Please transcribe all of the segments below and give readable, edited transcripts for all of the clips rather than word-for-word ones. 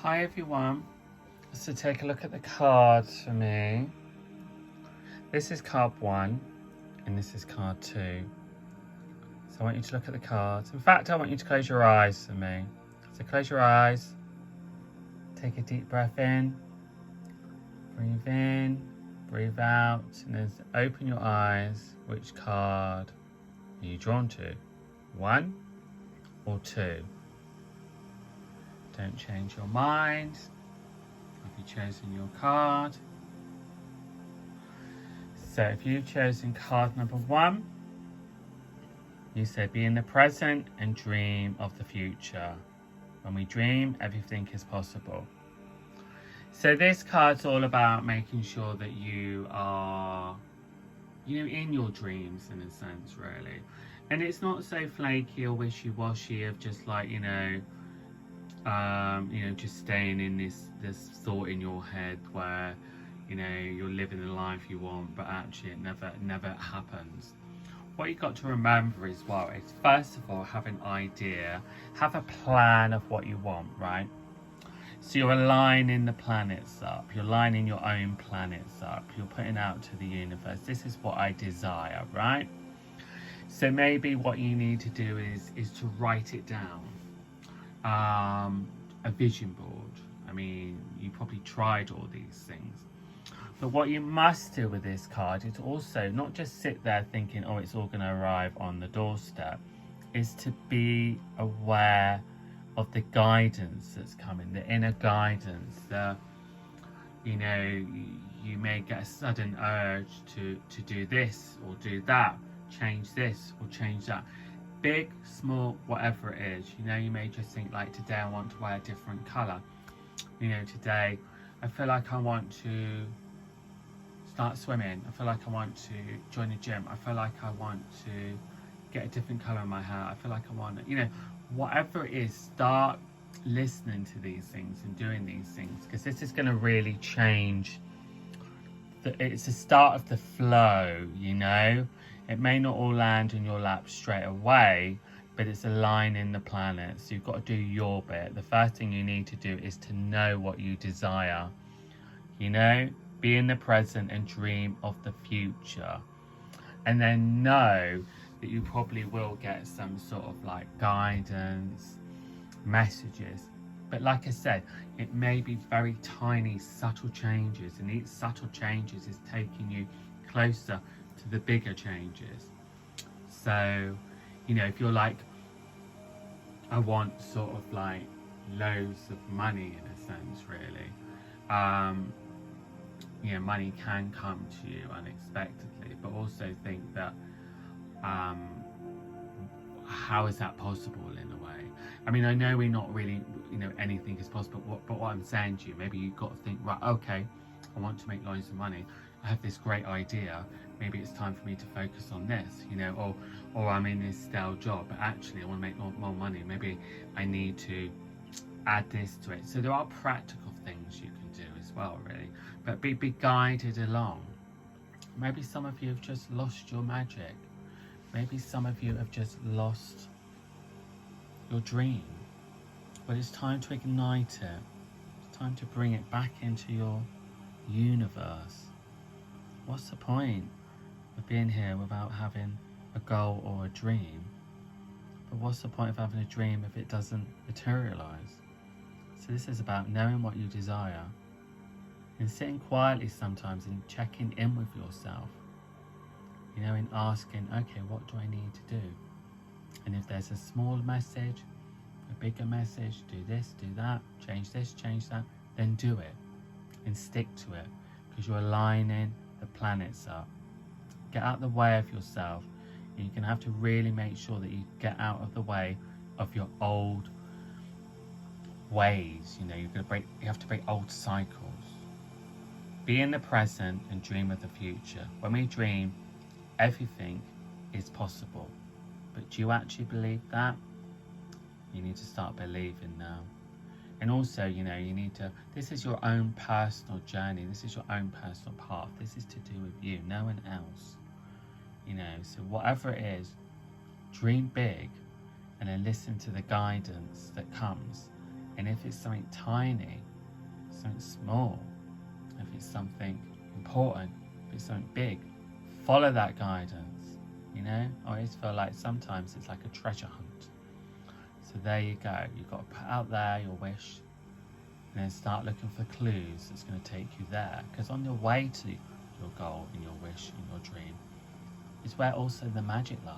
Hi everyone. So take a look at the cards for me. This is card 1 and this is card 2. So I want you to look at the cards. In fact, I want you to close your eyes for me. So close your eyes. Take a deep breath in. Breathe out, and then open your eyes. Which card are you drawn to? 1 or 2? Don't change your mind. Have you chosen your card? So if you've chosen card number 1, you say be in the present and dream of the future. When we dream, everything is possible. So this card's all about making sure that you are, in your dreams in a sense, really. And it's not so flaky or wishy-washy of just like, just staying in this thought in your head where, you're living the life you want, but actually it never happens. What you've got to remember as well is, first of all, have an idea, have a plan of what you want, right? So you're aligning the planets up, you're lining your own planets up, you're putting out to the universe, this is what I desire, right? So maybe what you need to do is to write it down. A vision board. I mean, you probably tried all these things. But what you must do with this card is also not just sit there thinking, oh, it's all going to arrive on the doorstep, is to be aware of the guidance that's coming, the inner guidance, you may get a sudden urge to do this or do that, change this or change that. Big, small, whatever it is, you may just think like, today I want to wear a different colour. Today I feel like I want to start swimming. I feel like I want to join a gym. I feel like I want to get a different colour in my hair. I feel like I want, whatever it is, start listening to these things and doing these things, because this is going to really change. It's the start of the flow, It may not all land in your lap straight away, but it's aligning the planets. So you've got to do your bit. The first thing you need to do is to know what you desire. Be in the present and dream of the future. And then know that you probably will get some sort of like guidance, messages. But like I said, it may be very tiny, subtle changes. And each subtle changes is taking you closer to the bigger changes. So, if you're like, I want sort of like loads of money in a sense, really. Money can come to you unexpectedly, but also think that, how is that possible in a way? I mean, I know we're not really, anything is possible, but what I'm saying to you, maybe you've got to think, right, okay, I want to make loads of money. I have this great idea. Maybe it's time for me to focus on this, or I'm in this stale job, but actually I want to make more money. Maybe I need to add this to it. So there are practical things you can do as well, really, but be guided along. Maybe some of you have just lost your magic. Maybe some of you have just lost your dream. But it's time to ignite it. It's time to bring it back into your universe. What's the point of being here without having a goal or a dream? But what's the point of having a dream if it doesn't materialize? So this is about knowing what you desire and sitting quietly sometimes and checking in with yourself, and asking, okay, what do I need to do? And if there's a small message, a bigger message, do this, do that, change this, change that, then do it and stick to it, because you're aligning the planets up. Get out of the way of yourself. You're going to have to really make sure that you get out of the way of your old ways. You have to break old cycles. Be in the present and dream of the future. When we dream, everything is possible. But do you actually believe that? You need to start believing now. And also, you need to, this is your own personal journey. This is your own personal path. This is to do with you, no one else. So whatever it is, dream big and then listen to the guidance that comes And if it's something tiny, something small, if it's something important, if it's something big, follow that guidance. You know, I always feel like sometimes it's like a treasure hunt. So there you go. You've got to put out there your wish and then start looking for clues that's going to take you there. Because on your way to your goal and your wish and your dream is where also the magic lies.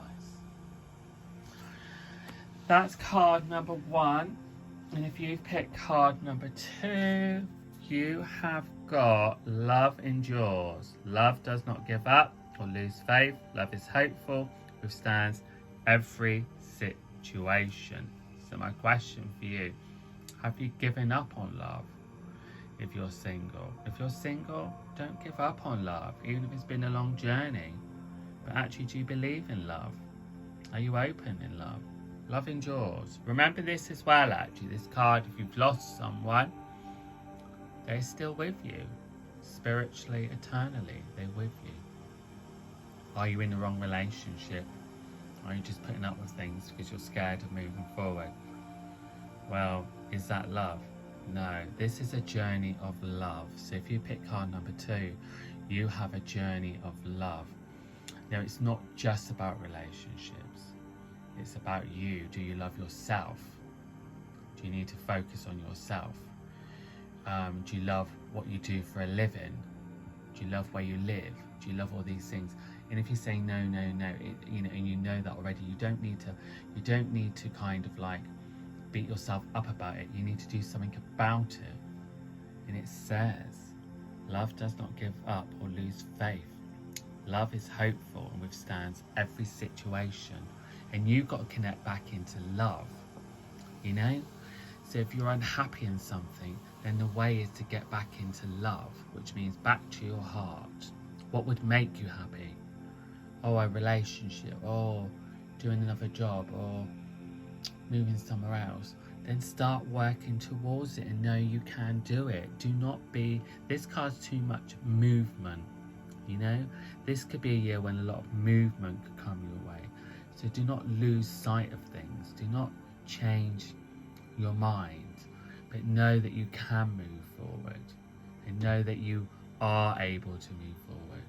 That's card number 1. And if you've picked card number 2, you have got love endures. Love does not give up or lose faith. Love is hopeful, withstands every situation. So my question for you, have you given up on love if you're single? If you're single, don't give up on love, even if it's been a long journey. But actually, do you believe in love? Are you open in love? Love endures. Remember this as well, actually. This card, if you've lost someone, they're still with you. Spiritually, eternally, they're with you. Are you in the wrong relationship? Are you just putting up with things because you're scared of moving forward? Well, is that love? No, this is a journey of love. So if you pick card number 2, you have a journey of love. Now, it's not just about relationships. It's about you. Do you love yourself? Do you need to focus on yourself? Do you love what you do for a living? Do you love where you live? Do you love all these things? And if you say no, and you know that already, you don't need to kind of like beat yourself up about it. You need to do something about it. And it says, love does not give up or lose faith. Love is hopeful and withstands every situation. And you've got to connect back into love, you know? So if you're unhappy in something, then the way is to get back into love, which means back to your heart. What would make you happy? Oh, a relationship, or doing another job, or moving somewhere else. Then start working towards it and know you can do it. Do not be, this card's too much movement, you know? This could be a year when a lot of movement could come your way. So do not lose sight of things. Do not change your mind, but know that you can move forward and know that you are able to move forward.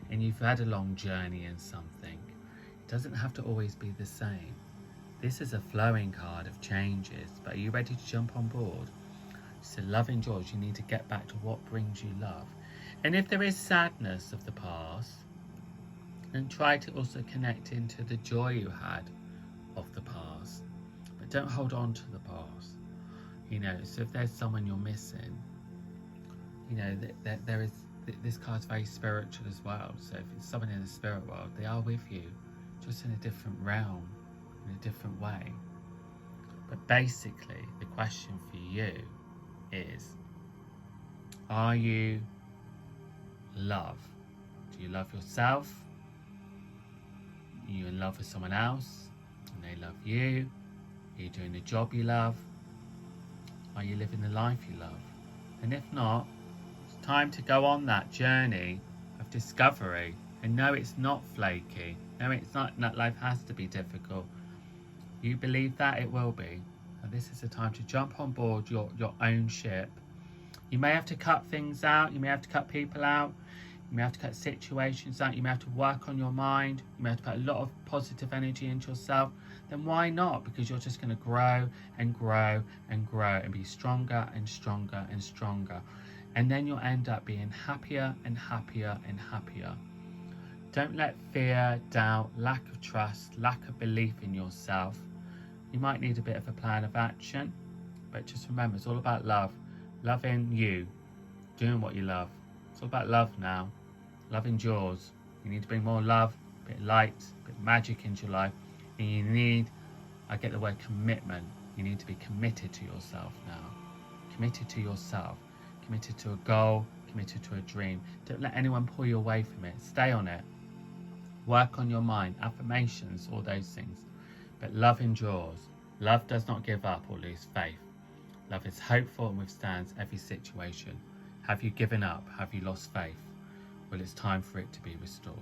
And you've had a long journey in something. It doesn't have to always be the same. This is a flowing card of changes, but are you ready to jump on board? So love endures. You need to get back to what brings you love. And if there is sadness of the past, then try to also connect into the joy you had of the past. But don't hold on to the past. You know, so if there's someone you're missing, you know, there is, this card's very spiritual as well. So if it's someone in the spirit world, they are with you, just in a different realm, in a different way. But basically, the question for you is, are you love? Do you love yourself? Are you in love with someone else and they love you? Are you doing the job you love? Are you living the life you love? And if not, it's time to go on that journey of discovery. And no, it's not flaky. No, it's not that life has to be difficult. You believe that it will be. And this is the time to jump on board your own ship. You may have to cut things out. You may have to cut people out. You may have to cut situations out. You may have to work on your mind. You may have to put a lot of positive energy into yourself. Then why not? Because you're just going to grow and grow and grow and be stronger and stronger and stronger. And then you'll end up being happier and happier and happier. Don't let fear, doubt, lack of trust, lack of belief in yourself. You might need a bit of a plan of action. But just remember, it's all about love. Loving you. Doing what you love. It's all about love now. Love endures. You need to bring more love, a bit of light, a bit of magic into your life. And you need, I get the word commitment. You need to be committed to yourself now. Committed to yourself. Committed to a goal. Committed to a dream. Don't let anyone pull you away from it. Stay on it. Work on your mind. Affirmations, all those things. But love endures. Love does not give up or lose faith. Love is hopeful and withstands every situation. Have you given up? Have you lost faith? Well, it's time for it to be restored.